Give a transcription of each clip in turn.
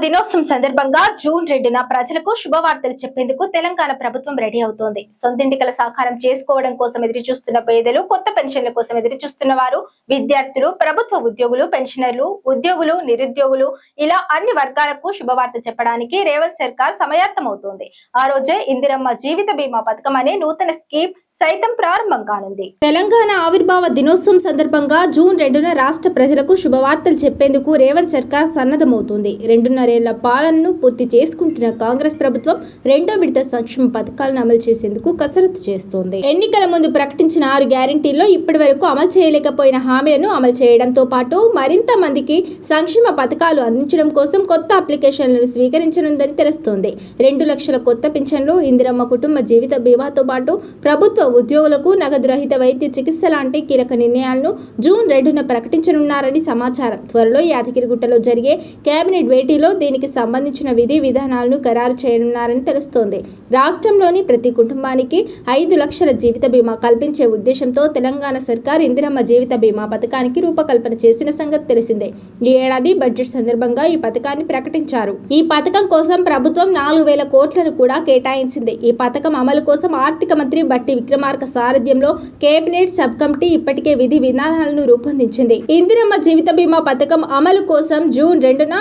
దినోత్సవం సందర్భంగా జూన్ 2న ప్రజలకు శుభవార్తలు చెప్పేందుకు తెలంగాణ ప్రభుత్వం రెడీ అవుతోంది. సొంతింటికల సాకారం చేసుకోవడం కోసం ఎదురుచూస్తున్న పేదలు, కొత్త పెన్షన్ల కోసం ఎదురుచూస్తున్న వారు, విద్యార్థులు, ప్రభుత్వ ఉద్యోగులు, పెన్షనర్లు, ఉద్యోగులు, నిరుద్యోగులు ఇలా అన్ని వర్గాలకు శుభవార్త చెప్పడానికి రేవంత్ సర్కార్ సమాయత్తమవుతోంది. ఆ రోజే ఇందిరమ్మ జీవిత బీమా పథకం అనే నూతన స్కీమ్ సైతం ప్రారంభం కానుంది. తెలంగాణ ఆవిర్భావ దినోత్సవం సందర్భంగా జూన్ 2న రాష్ట్ర ప్రజలకు శుభవార్తలు చెప్పేందుకు రేవంత్ సర్కార్ సన్నద్ధమవుతోంది. 2.5 ఏళ్ల పాలనను పూర్తి చేసుకుంటున్న కాంగ్రెస్ ప్రభుత్వం రెండో విడత సంక్షేమ పథకాలను అమలు చేసేందుకు కసరత్తు చేస్తోంది. ఎన్నికల ముందు ప్రకటించిన 6 గ్యారంటీల్లో ఇప్పటి వరకు అమలు చేయలేకపోయిన హామీలను అమలు చేయడంతో పాటు మరింత మందికి సంక్షేమ పథకాలు అందించడం కోసం కొత్త అప్లికేషన్లను స్వీకరించనుందని తెలుస్తోంది. 2 లక్షల కొత్త పింఛన్లు, ఇందిరమ్మ కుటుంబ జీవిత బీమాతో పాటు ప్రభుత్వ ఉద్యోగులకు నగదు రహిత వైద్య చికిత్స లాంటి కీలక నిర్ణయాలను జూన్ 2న ప్రకటించనున్నారని సమాచారం. త్వరలో యాదగిరిగుట్టలో జరిగే కేబినెట్ భేటీలో దీనికి సంబంధించిన విధి విధానాలను ఖరారు చేయనున్నారని తెలుస్తోంది. రాష్ట్రంలోని ప్రతి కుటుంబానికి 5 లక్షల జీవిత బీమా కల్పించే ఉద్దేశంతో తెలంగాణ సర్కార్ ఇందిరమ్మ జీవిత బీమా పథకానికి రూపకల్పన చేసిన సంగతి తెలిసిందే. ఈ ఏడాది బడ్జెట్ సందర్భంగా ఈ పథకాన్ని ప్రకటించారు. ఈ పథకం కోసం ప్రభుత్వం 4,000 కోట్లను కూడా కేటాయించింది. ఈ పథకం అమలు కోసం ఆర్థిక మంత్రి బట్టి విక్రమార్క సారథ్యంలో కేబినెట్ సబ్ కమిటీ ఇప్పటికే విధి విధానాలను రూపొందించింది. ఇందిరమ్మ జీవిత బీమా పథకం అమలు కోసం జూన్ 2న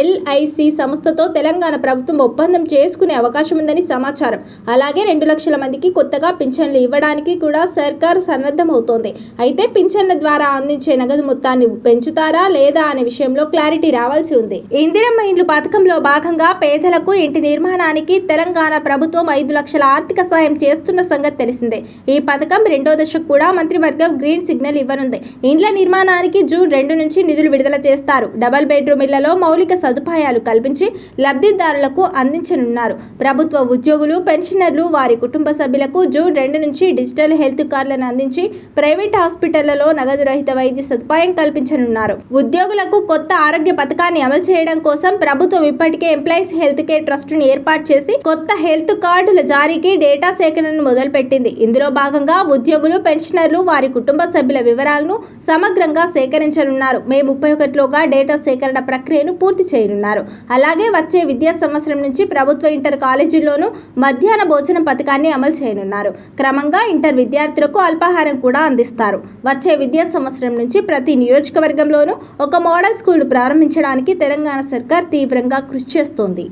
LIC సంస్థతో తెలంగాణ ప్రభుత్వం ఒప్పందం చేసుకునే అవకాశం ఉందని సమాచారం. అలాగే 2 లక్షల మందికి కొత్తగా పింఛన్లు ఇవ్వడానికి కూడా సర్కార్ సన్నద్ధమవుతోంది. అయితే పింఛన్ల ద్వారా అందించే నగదు మొత్తాన్ని పెంచుతారా లేదా అనే విషయంలో క్లారిటీ రావాల్సి ఉంది. ఇందిరమ్మ ఇండ్లు పథకంలో భాగంగా పేదలకు ఇంటి నిర్మాణానికి తెలంగాణ ప్రభుత్వం 5 లక్షల ఆర్థిక సాయం చేస్తున్న సంగతి తెలిసిందే. ఈ పథకం రెండో దశకు కూడా మంత్రివర్గం గ్రీన్ సిగ్నల్ ఇవ్వనుంది. ఇండ్ల నిర్మాణానికి జూన్ 2 నుంచి నిధులు విడుదల చేస్తారు. డబుల్ బెడ్రూమ్ ఇళ్లలో మౌలిక సదుపాయాలు కల్పించి లబ్ధిదారులకు అందించనున్నారు. ప్రభుత్వ ఉద్యోగులు, పెన్షనర్లు, వారి కుటుంబ సభ్యులకు జూన్ 2 నుంచి డిజిటల్ హెల్త్ కార్డులను అందించి ప్రైవేట్ హాస్పిటళ్లలో నగదు రహిత వైద్య సదుపాయం కల్పించనున్నారు. ఉద్యోగులకు కొత్త ఆరోగ్య పథకాన్ని అమలు చేయడం కోసం ప్రభుత్వం ఇప్పటికే ఎంప్లాయీస్ హెల్త్ కేర్ ట్రస్టును ఏర్పాటు చేసి కొత్త హెల్త్ కార్డుల జారీకి డేటా సేకరణను మొదలుపెట్టింది. ఇందులో భాగంగా ఉద్యోగులు, పెన్షనర్లు, వారి కుటుంబ సభ్యుల వివరాలను సమగ్రంగా సేకరించనున్నారు. మే 31లోగా డేటా సేకరణ ప్రక్రియను పూర్తి చేయనున్నారు. అలాగే వచ్చే విద్యా సంవత్సరం నుంచి ప్రభుత్వ ఇంటర్ కాలేజీల్లోనూ మధ్యాహ్న భోజనం పథకాన్ని అమలు చేయనున్నారు. క్రమంగా ఇంటర్ విద్యార్థులకు అల్పాహారం కూడా అందిస్తారు. వచ్చే విద్యా సంవత్సరం నుంచి ప్రతి నియోజకవర్గంలోనూ ఒక మోడల్ స్కూల్ ప్రారంభించడానికి తెలంగాణ సర్కార్ తీవ్రంగా కృషి చేస్తోంది.